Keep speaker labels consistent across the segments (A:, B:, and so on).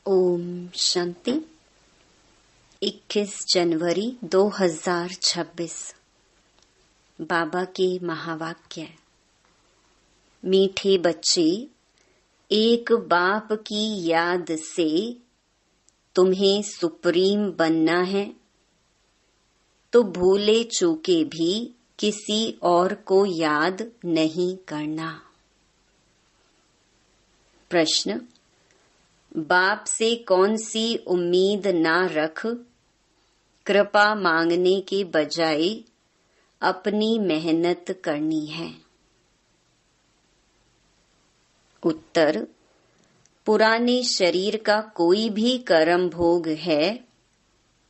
A: ओम शांति। 21 जनवरी 2026। बाबा के महावाक्य। मीठे बच्चे, एक बाप की याद से तुम्हें सुप्रीम बनना है, तो भूले चूके भी किसी और को याद नहीं करना। प्रश्न: बाप से कौन सी उम्मीद ना रख, कृपा मांगने के बजाय अपनी मेहनत करनी है। उत्तर: पुराने शरीर का कोई भी कर्म भोग है,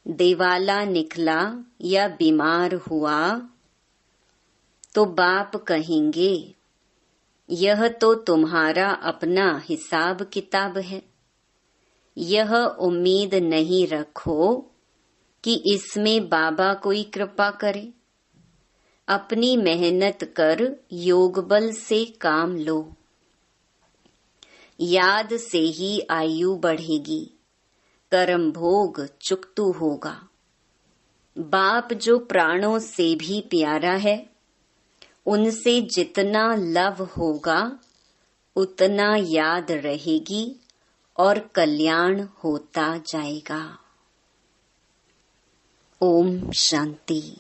A: दिवाला निकला या बीमार हुआ तो बाप कहेंगे, यह तो तुम्हारा अपना हिसाब किताब है। यह उम्मीद नहीं रखो कि इसमें बाबा कोई कृपा करे। अपनी मेहनत कर योग बल से काम लो। याद से ही आयु बढ़ेगी, कर्म भोग चुकतू होगा। बाप जो प्राणों से भी प्यारा है, उनसे जितना लव होगा उतना याद रहेगी और कल्याण होता जाएगा। ओम शांति।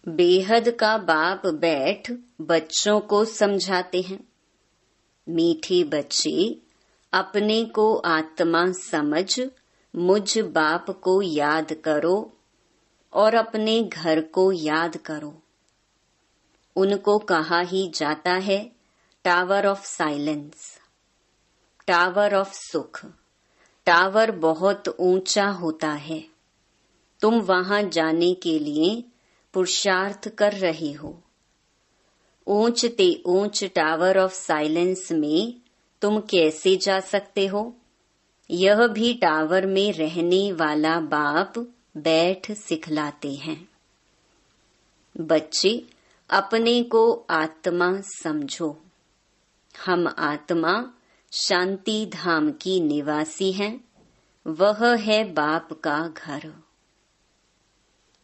A: बेहद का बाप बैठ बच्चों को समझाते हैं। मीठे बच्चे, अपने को आत्मा समझ मुझ बाप को याद करो और अपने घर को याद करो। उनको कहा ही जाता है tower of silence, tower of सुख। टावर बहुत ऊंचा होता है। तुम वहां जाने के लिए पुरुषार्थ कर रहे हो। ऊंचते ऊंच टावर ऑफ साइलेंस में तुम कैसे जा सकते हो? यह भी टावर में रहने वाला बाप बैठ सिखलाते हैं। बच्चे, अपने को आत्मा समझो। हम आत्मा शांति धाम की निवासी हैं। वह है बाप का घर।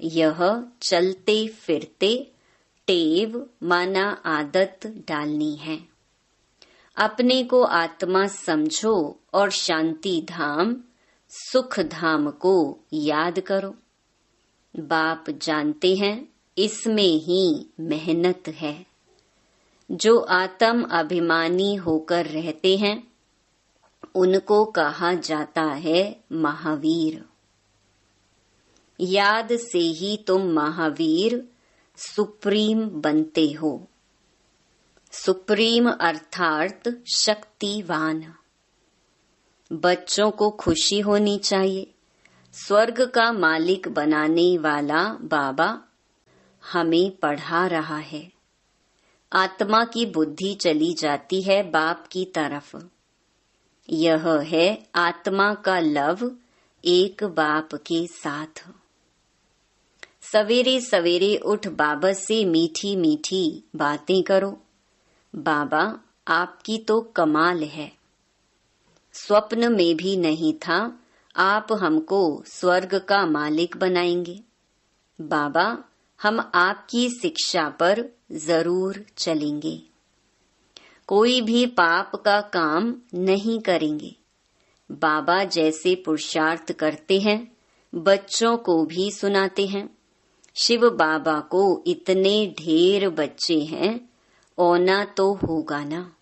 A: यह चलते फिरते टेव माना आदत डालनी है। अपने को आत्मा समझो और शांति धाम सुख धाम को याद करो। बाप जानते हैं इसमें ही मेहनत है। जो आत्म अभिमानी होकर रहते हैं, उनको कहा जाता है महावीर। याद से ही तुम महावीर सुप्रीम बनते हो। सुप्रीम अर्थात शक्तिवान। बच्चों को खुशी होनी चाहिए। स्वर्ग का मालिक बनाने वाला बाबा हमें पढ़ा रहा है। आत्मा की बुद्धि चली जाती है बाप की तरफ। यह है आत्मा का लव एक बाप के साथ। सवेरे सवेरे उठ बाबा से मीठी मीठी बातें करो। बाबा, आपकी तो कमाल है। स्वप्न में भी नहीं था आप हमको स्वर्ग का मालिक बनाएंगे। बाबा, हम आपकी शिक्षा पर जरूर चलेंगे। कोई भी पाप का काम नहीं करेंगे। बाबा जैसे पुरुषार्थ करते हैं, बच्चों को भी सुनाते हैं। शिव बाबा को इतने ढेर बच्चे हैं, औना तो होगा ना।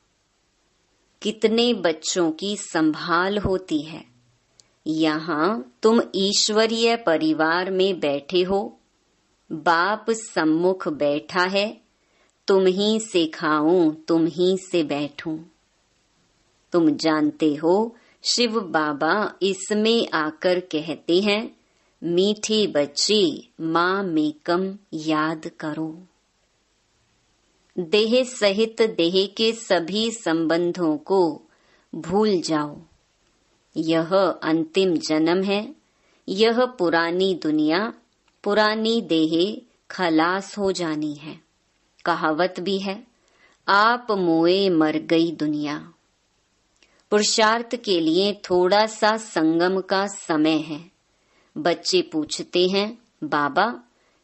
A: कितने बच्चों की संभाल होती है। यहाँ तुम ईश्वरीय परिवार में बैठे हो। बाप सम्मुख बैठा है। तुम ही से खाऊं, तुम ही से बैठूं। तुम जानते हो शिव बाबा इसमें आकर कहते हैं, मीठे बच्चे, माँ मेकम याद करो। देह सहित देह के सभी संबंधों को भूल जाओ। यह अंतिम जन्म है। यह पुरानी दुनिया, पुरानी देहे खलास हो जानी है। कहावत भी है, आप मोए मर गई दुनिया। पुरुषार्थ के लिए थोड़ा सा संगम का समय है। बच्चे पूछते हैं, बाबा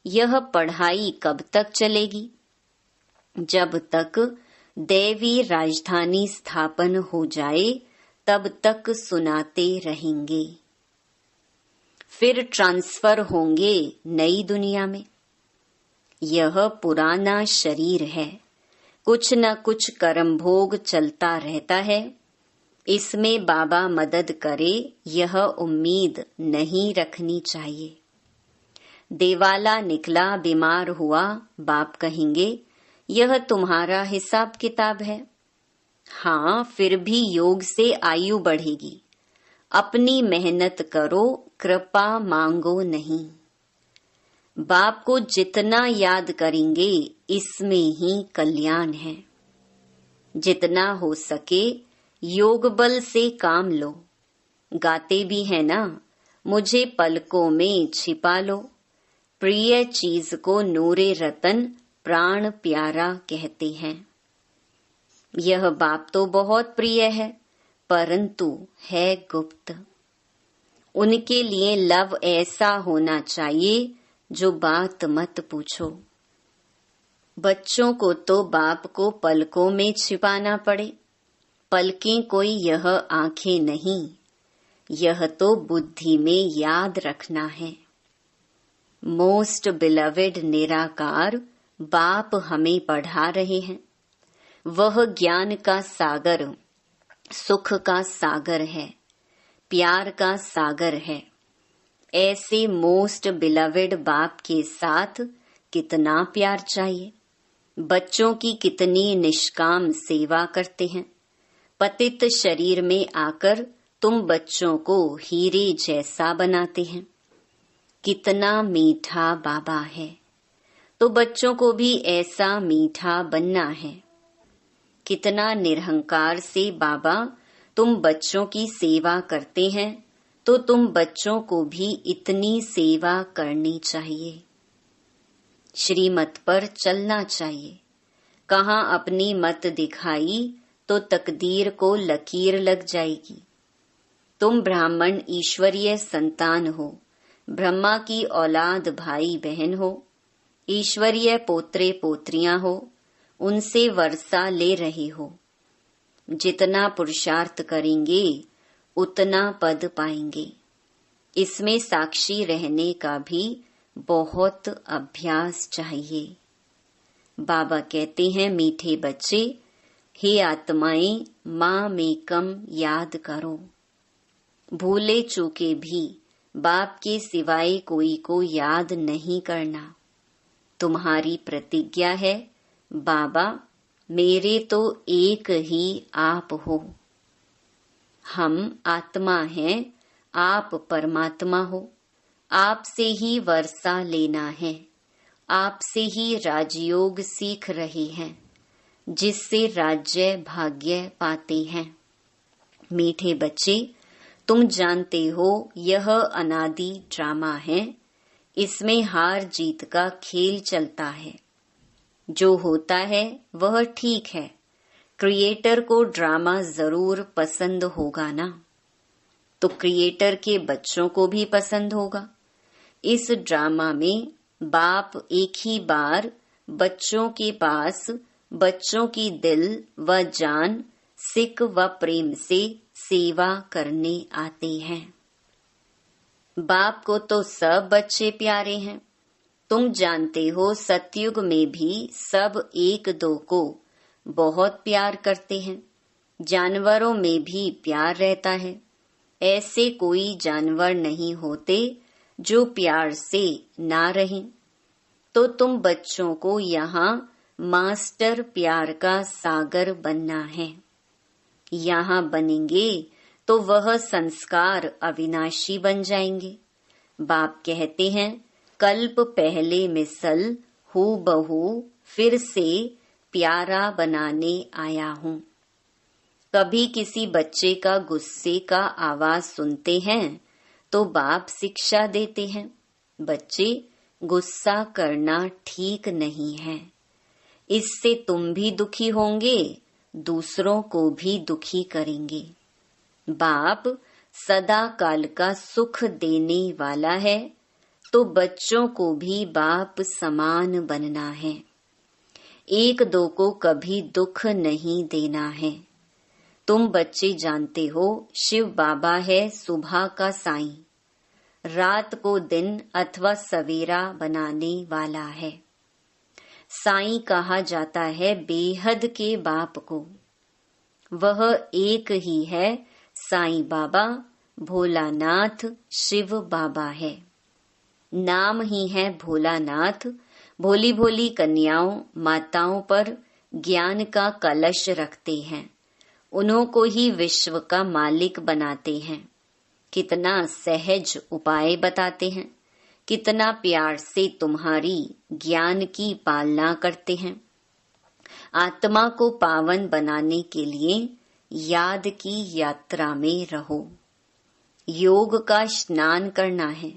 A: यह पढ़ाई कब तक चलेगी? जब तक दैवी राजधानी स्थापन हो जाए तब तक सुनाते रहेंगे। फिर ट्रांसफर होंगे नई दुनिया में। यह पुराना शरीर है, कुछ न कुछ कर्म भोग चलता रहता है। इसमें बाबा मदद करे यह उम्मीद नहीं रखनी चाहिए। देवाला निकला, बीमार हुआ, बाप कहेंगे यह तुम्हारा हिसाब किताब है। हाँ, फिर भी योग से आयु बढ़ेगी। अपनी मेहनत करो, कृपा मांगो नहीं। बाप को जितना याद करेंगे इसमें ही कल्याण है। जितना हो सके योग बल से काम लो। गाते भी है ना, मुझे पलकों में छिपा लो। प्रिय चीज को नूरे रतन प्राण प्यारा कहते हैं। यह बाप तो बहुत प्रिय है, परंतु है गुप्त। उनके लिए लव ऐसा होना चाहिए जो बात मत पूछो। बच्चों को तो बाप को पलकों में छिपाना पड़े। पलकें कोई यह आंखें नहीं, यह तो बुद्धि में याद रखना है। मोस्ट बिलवेड निराकार बाप हमें पढ़ा रहे हैं। वह ज्ञान का सागर, सुख का सागर है, प्यार का सागर है। ऐसे मोस्ट बिलवेड बाप के साथ कितना प्यार चाहिए। बच्चों की कितनी निष्काम सेवा करते हैं। पतित शरीर में आकर तुम बच्चों को हीरे जैसा बनाते हैं। कितना मीठा बाबा है, तो बच्चों को भी ऐसा मीठा बनना है। कितना निरहंकार से बाबा तुम बच्चों की सेवा करते हैं, तो तुम बच्चों को भी इतनी सेवा करनी चाहिए। श्रीमत पर चलना चाहिए। कहाँ अपनी मत दिखाई तो तकदीर को लकीर लग जाएगी। तुम ब्राह्मण ईश्वरीय संतान हो, ब्रह्मा की औलाद भाई बहन हो, ईश्वरीय पोत्रे पोत्रियां हो, उनसे वर्षा ले रहे हो। जितना पुरुषार्थ करेंगे उतना पद पाएंगे। इसमें साक्षी रहने का भी बहुत अभ्यास चाहिए। बाबा कहते हैं, मीठे बच्चे, हे आत्माएं, माँ में कम याद करो। भूले चूके भी बाप के सिवाय कोई को याद नहीं करना। तुम्हारी प्रतिज्ञा है, बाबा मेरे तो एक ही आप हो। हम आत्मा हैं, आप परमात्मा हो। आपसे ही वर्षा लेना है। आपसे ही राजयोग सीख रहे हैं, जिससे राज्य भाग्य पाते हैं। मीठे बच्चे, तुम जानते हो यह अनादि ड्रामा है। इसमें हार जीत का खेल चलता है। जो होता है वह ठीक है। क्रिएटर को ड्रामा जरूर पसंद होगा ना, तो क्रिएटर के बच्चों को भी पसंद होगा। इस ड्रामा में बाप एक ही बार बच्चों के पास बच्चों की दिल व जान, सिक व प्रेम से सेवा करने आते हैं। बाप को तो सब बच्चे प्यारे हैं। तुम जानते हो सतयुग में भी सब एक दो को बहुत प्यार करते हैं। जानवरों में भी प्यार रहता है। ऐसे कोई जानवर नहीं होते जो प्यार से ना रहें। तो तुम बच्चों को यहाँ मास्टर प्यार का सागर बनना है। यहाँ बनेंगे तो वह संस्कार अविनाशी बन जाएंगे। बाप कहते हैं, कल्प पहले मिसल हूबहू फिर से प्यारा बनाने आया हूँ। कभी किसी बच्चे का गुस्से का आवाज सुनते हैं तो बाप शिक्षा देते हैं, बच्चे गुस्सा करना ठीक नहीं है। इससे तुम भी दुखी होंगे, दूसरों को भी दुखी करेंगे। बाप सदा काल का सुख देने वाला है, तो बच्चों को भी बाप समान बनना है। एक दो को कभी दुख नहीं देना है। तुम बच्चे जानते हो, शिव बाबा है सुबह का साईं, रात को दिन अथवा सवेरा बनाने वाला है। साईं कहा जाता है बेहद के बाप को। वह एक ही है, साईं बाबा, भोलानाथ शिव बाबा है। नाम ही है भोलानाथ। भोली भोली कन्याओं माताओं पर ज्ञान का कलश रखते हैं, उन्हों को ही विश्व का मालिक बनाते हैं। कितना सहज उपाय बताते हैं, कितना प्यार से तुम्हारी ज्ञान की पालना करते हैं। आत्मा को पावन बनाने के लिए याद की यात्रा में रहो। योग का स्नान करना है,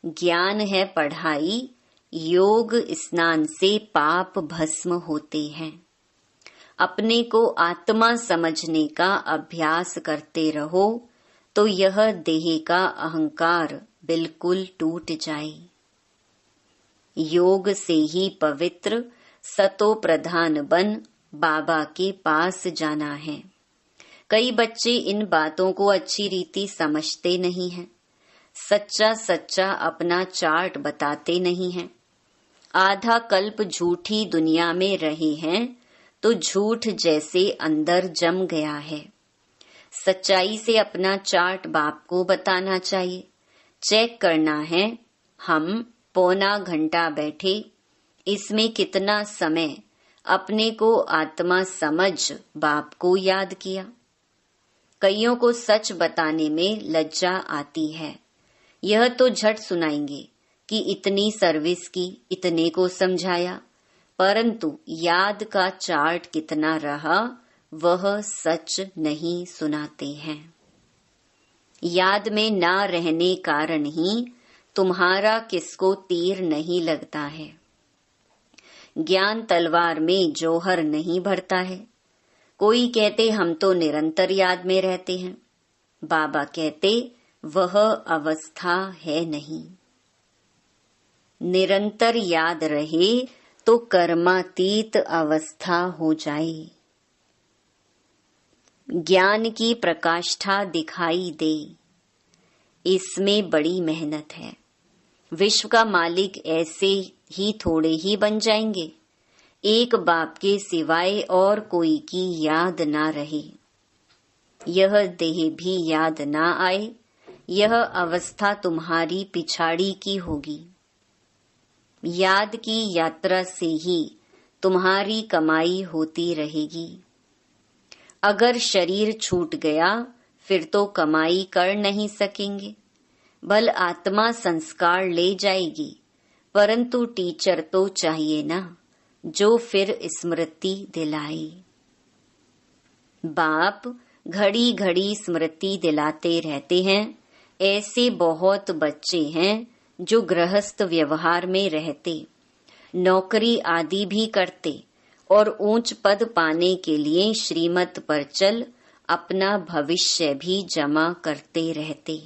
A: ज्ञान है पढ़ाई, योग स्नान से पाप भस्म होते हैं। अपने को आत्मा समझने का अभ्यास करते रहो, तो यह देह का अहंकार बिल्कुल टूट जाए। योग से ही पवित्र सतो प्रधान बन बाबा के पास जाना है। कई बच्चे इन बातों को अच्छी रीति समझते नहीं हैं। सच्चा सच्चा अपना चार्ट बताते नहीं हैं। आधा कल्प झूठी दुनिया में रहे हैं, तो झूठ जैसे अंदर जम गया है। सच्चाई से अपना चार्ट बाप को बताना चाहिए। चेक करना है, हम पौना घंटा बैठे, इसमें कितना समय अपने को आत्मा समझ बाप को याद किया। कईयों को सच बताने में लज्जा आती है। यह तो झट सुनाएंगे कि इतनी सर्विस की, इतने को समझाया, परंतु याद का चार्ट कितना रहा वह सच नहीं सुनाते हैं। याद में ना रहने कारण ही तुम्हारा किसको तीर नहीं लगता है। ज्ञान तलवार में जौहर नहीं भरता है। कोई कहते हम तो निरंतर याद में रहते हैं। बाबा कहते वह अवस्था है नहीं। निरंतर याद रहे तो कर्मातीत अवस्था हो जाए। ज्ञान की प्रकाष्ठा दिखाई दे, इसमें बड़ी मेहनत है। विश्व का मालिक ऐसे ही थोड़े ही बन जाएंगे। एक बाप के सिवाय और कोई की याद ना रहे, यह देह भी याद ना आए, यह अवस्था तुम्हारी पिछाड़ी की होगी। याद की यात्रा से ही तुम्हारी कमाई होती रहेगी। अगर शरीर छूट गया फिर तो कमाई कर नहीं सकेंगे। बल आत्मा संस्कार ले जाएगी, परंतु टीचर तो चाहिए ना, जो फिर स्मृति दिलाए। बाप घड़ी घड़ी स्मृति दिलाते रहते हैं। ऐसे बहुत बच्चे हैं जो गृहस्थ व्यवहार में रहते, नौकरी आदि भी करते और ऊंच पद पाने के लिए श्रीमत पर चल अपना भविष्य भी जमा करते रहते।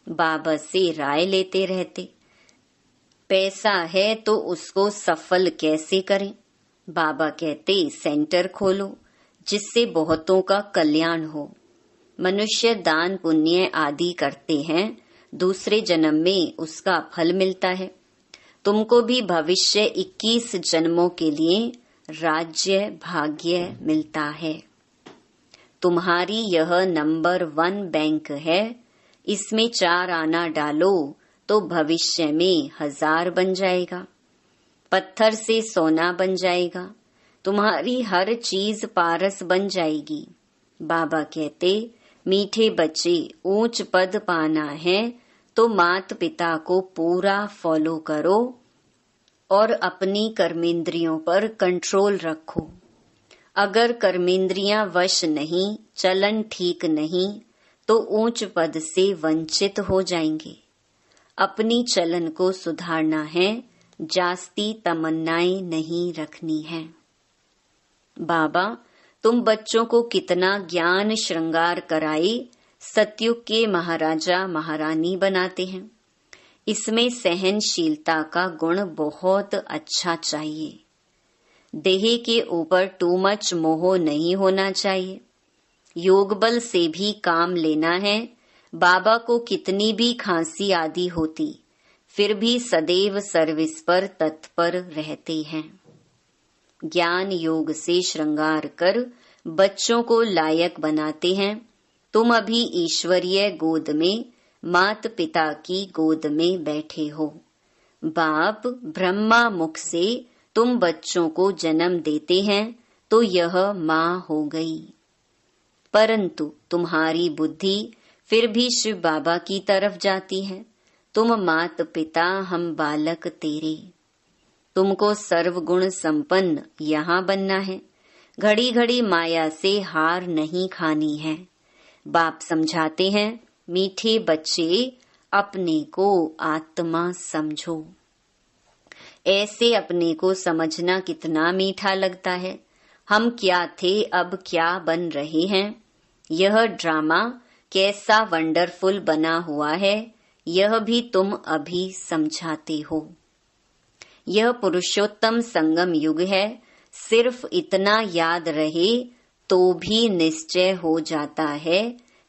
A: बाबा से राय लेते रहते, पैसा है तो उसको सफल कैसे करें। बाबा कहते सेंटर खोलो जिससे बहुतों का कल्याण हो। मनुष्य दान पुण्य आदि करते हैं, दूसरे जन्म में उसका फल मिलता है। तुमको भी भविष्य 21 जन्मों के लिए राज्य भाग्य मिलता है। तुम्हारी यह नंबर 1 बैंक है, इसमें 4 आना डालो तो भविष्य में 1000 बन जाएगा। पत्थर से सोना बन जाएगा। तुम्हारी हर चीज पारस बन जाएगी। बाबा कहते मीठे बच्चे, ऊंच पद पाना है तो माता पिता को पूरा फॉलो करो और अपनी कर्मेंद्रियों पर कंट्रोल रखो। अगर कर्मेंद्रियां वश नहीं, चलन ठीक नहीं, तो ऊंच पद से वंचित हो जाएंगे। अपनी चलन को सुधारना है, जास्ती तमन्नाएं नहीं रखनी है। बाबा तुम बच्चों को कितना ज्ञान श्रृंगार कराए सतयुग के महाराजा महारानी बनाते हैं। इसमें सहनशीलता का गुण बहुत अच्छा चाहिए। देह के ऊपर टू मच मोह नहीं होना चाहिए। योग बल से भी काम लेना है। बाबा को कितनी भी खांसी आदि होती, फिर भी सदैव सर्विस पर तत्पर रहते हैं। ज्ञान योग से श्रृंगार कर बच्चों को लायक बनाते हैं। तुम अभी ईश्वरीय गोद में, मात पिता की गोद में बैठे हो। बाप ब्रह्मा मुख से तुम बच्चों को जन्म देते हैं तो यह माँ हो गई, परंतु तुम्हारी बुद्धि फिर भी शिव बाबा की तरफ जाती है। तुम मात पिता, हम बालक तेरे। तुमको सर्वगुण संपन्न यहाँ बनना है। घड़ी घड़ी माया से हार नहीं खानी है। बाप समझाते हैं, मीठे बच्चे अपने को आत्मा समझो। ऐसे अपने को समझना कितना मीठा लगता है। हम क्या थे, अब क्या बन रहे हैं। यह ड्रामा कैसा वंडरफुल बना हुआ है, यह भी तुम अभी समझाते हो। यह पुरुषोत्तम संगम युग है। सिर्फ इतना याद रहे तो भी निश्चय हो जाता है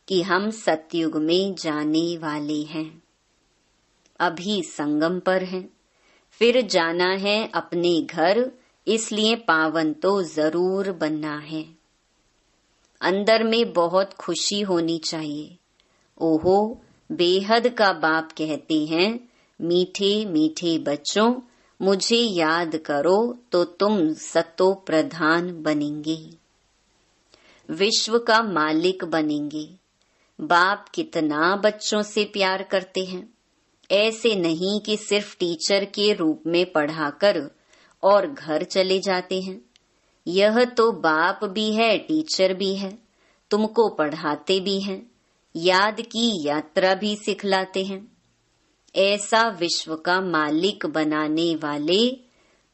A: कि हम सतयुग में जाने वाले हैं। अभी संगम पर हैं, फिर जाना है अपने घर, इसलिए पावन तो जरूर बनना है। अंदर में बहुत खुशी होनी चाहिए। ओहो, बेहद का बाप कहते हैं, मीठे मीठे बच्चों, मुझे याद करो तो तुम सतो प्रधान बनेंगे, विश्व का मालिक बनेंगे। बाप कितना बच्चों से प्यार करते हैं। ऐसे नहीं कि सिर्फ टीचर के रूप में पढ़ाकर और घर चले जाते हैं। यह तो बाप भी है, टीचर भी है, तुमको पढ़ाते भी हैं, याद की यात्रा भी सिखलाते हैं। ऐसा विश्व का मालिक बनाने वाले,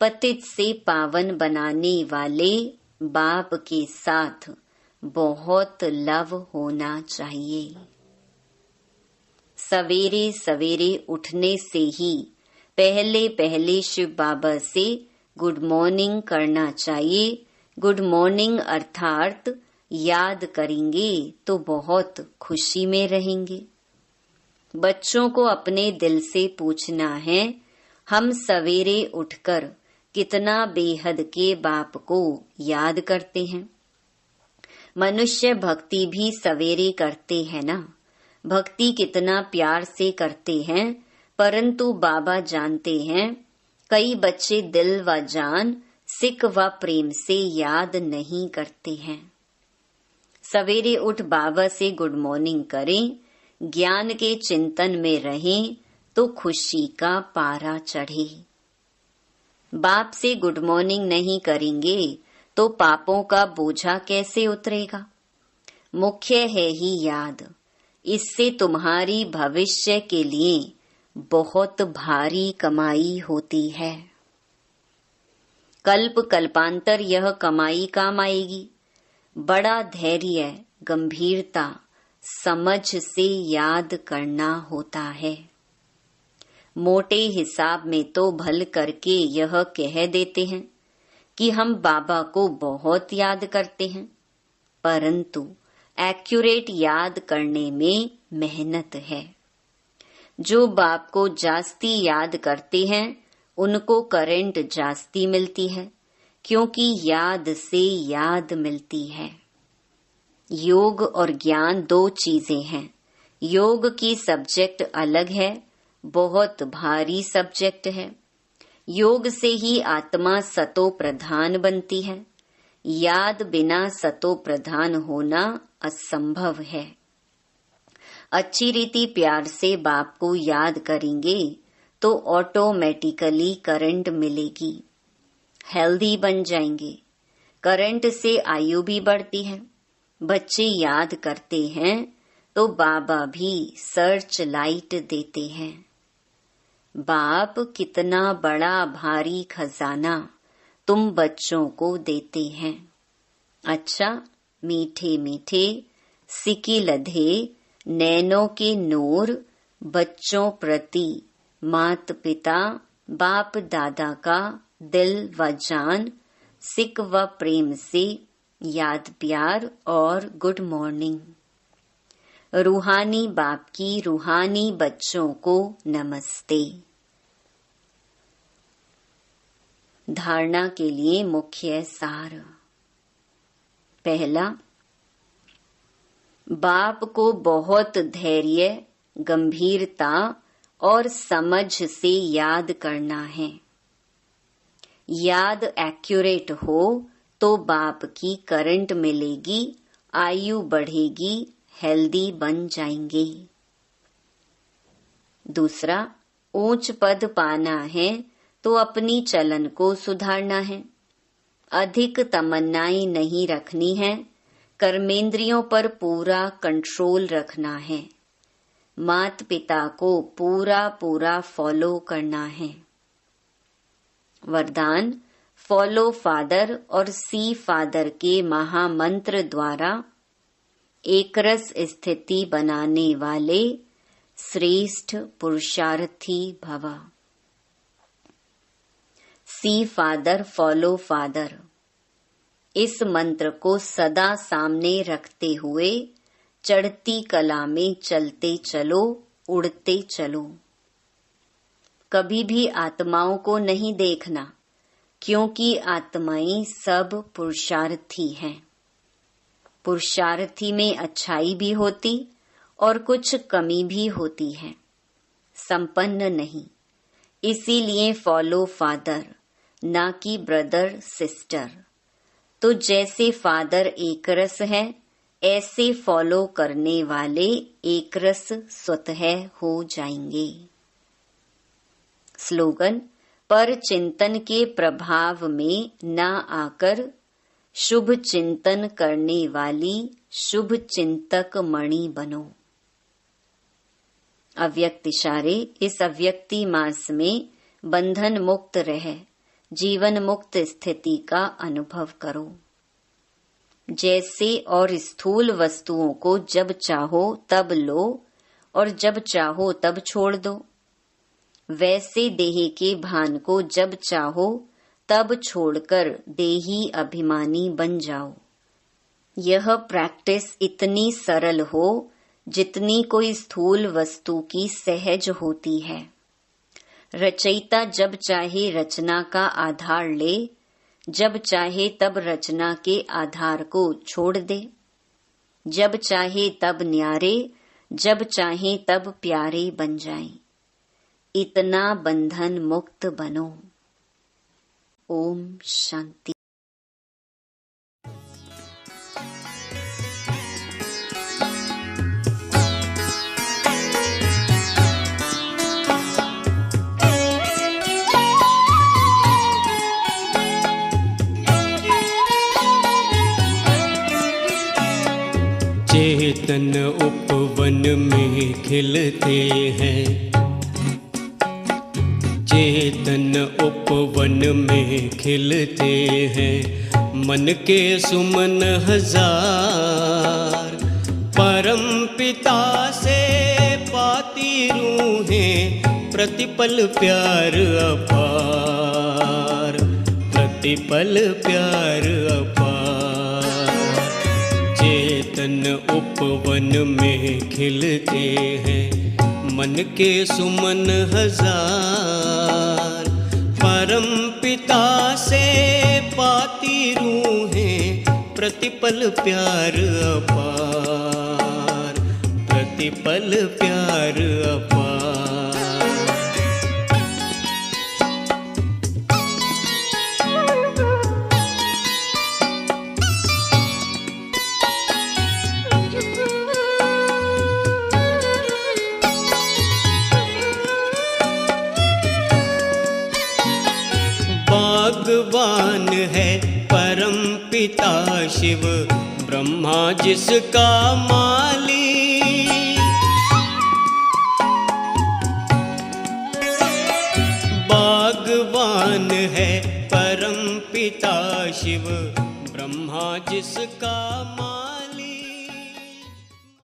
A: पतित से पावन बनाने वाले बाप के साथ बहुत लव होना चाहिए। सवेरे सवेरे उठने से ही पहले पहले शिव बाबा से गुड मॉर्निंग करना चाहिए। गुड मॉर्निंग अर्थात याद करेंगे तो बहुत खुशी में रहेंगे। बच्चों को अपने दिल से पूछना है, हम सवेरे उठकर कितना बेहद के बाप को याद करते हैं। मनुष्य भक्ति भी सवेरे करते हैं ना। भक्ति कितना प्यार से करते हैं, परंतु बाबा जानते हैं कई बच्चे दिल व जान, सिक व प्रेम से याद नहीं करते हैं। सवेरे उठ बाबा से गुड मॉर्निंग करें, ज्ञान के चिंतन में रहें तो खुशी का पारा चढ़े। बाप से गुड मॉर्निंग नहीं करेंगे तो पापों का बोझा कैसे उतरेगा। मुख्य है ही याद, इससे तुम्हारी भविष्य के लिए बहुत भारी कमाई होती है। कल्प कल्पांतर यह कमाई काम आएगी। बड़ा धैर्य, गंभीरता, समझ से याद करना होता है। मोटे हिसाब में तो भल करके यह कह देते हैं कि हम बाबा को बहुत याद करते हैं, परंतु एक्यूरेट याद करने में मेहनत है। जो बाप को जास्ती याद करते हैं उनको करंट जास्ती मिलती है, क्योंकि याद से याद मिलती है। योग और ज्ञान दो चीजें हैं। योग की सब्जेक्ट अलग है, बहुत भारी सब्जेक्ट है। योग से ही आत्मा सतो प्रधान बनती है। याद बिना सतो प्रधान होना असंभव है। अच्छी रीति प्यार से बाप को याद करेंगे तो ऑटोमेटिकली करंट मिलेगी, हेल्दी बन जाएंगे। करंट से आयु भी बढ़ती है। बच्चे याद करते हैं तो बाबा भी सर्च लाइट देते हैं। बाप कितना बड़ा भारी खजाना तुम बच्चों को देते हैं। अच्छा, मीठे मीठे सिकी लधे नैनों के नूर बच्चों प्रति मात पिता बाप दादा का दिल व जान सिक व प्रेम से याद प्यार और गुड मॉर्निंग। रूहानी बाप की रूहानी बच्चों को नमस्ते। धारणा के लिए मुख्य सार। पहला, बाप को बहुत धैर्य, गंभीरता और समझ से याद करना है। याद एक्यूरेट हो तो बाप की करंट मिलेगी, आयु बढ़ेगी, हेल्दी बन जाएंगे। दूसरा, ऊंच पद पाना है तो अपनी चलन को सुधारना है। अधिक तमन्नाएं नहीं रखनी है, कर्मेंद्रियों पर पूरा कंट्रोल रखना है। मात पिता को पूरा पूरा फॉलो करना है। वरदान, फॉलो फादर और सी फादर के महामंत्र द्वारा एकरस स्थिति बनाने वाले श्रेष्ठ पुरुषार्थी भव। सी फादर फॉलो फादर, इस मंत्र को सदा सामने रखते हुए चढ़ती कला में चलते चलो, उड़ते चलो। कभी भी आत्माओं को नहीं देखना, क्योंकि आत्माएं सब पुरुषार्थी हैं। पुरुषार्थी में अच्छाई भी होती और कुछ कमी भी होती है, संपन्न नहीं। इसीलिए फॉलो फादर, ना कि ब्रदर सिस्टर। तो जैसे फादर एकरस है, ऐसे फॉलो करने वाले एकरस स्वतः हो जाएंगे। स्लोगन, पर चिंतन के प्रभाव में न आकर शुभ चिंतन करने वाली शुभ चिंतक मणि बनो। अव्यक्त इशारे, इस अव्यक्ति मास में बंधन मुक्त रह जीवन मुक्त स्थिति का अनुभव करो। जैसे और स्थूल वस्तुओं को जब चाहो तब लो और जब चाहो तब छोड़ दो, वैसे देह के भान को जब चाहो तब छोड़कर देही अभिमानी बन जाओ। यह प्रैक्टिस इतनी सरल हो जितनी कोई स्थूल वस्तु की सहज होती है। रचयिता जब चाहे रचना का आधार ले, जब चाहे तब रचना के आधार को छोड़ दे। जब चाहे तब न्यारे, जब चाहे तब प्यारे बन जाएं। इतना बंधन मुक्त बनो। ओम शांति।
B: चेतन उपवन में खिलते हैं, चेतन उपवन में खिलते हैं। मन के सुमन हजार, परम पिता से पाती रूहें। प्रतिपल प्यार अपार, प्रतिपल प्यार अपार। चेतन उपवन में खिलते हैं, मन के सुमन हजार। परम पिता से पाती रूहें, प्रतिपल प्यार अपार, प्रतिपल प्यार अपार। भगवान है परम पिता शिव, ब्रह्मा जिसका माली। बागवान है परम पिता शिव, ब्रह्मा ब्रह्मा जिसका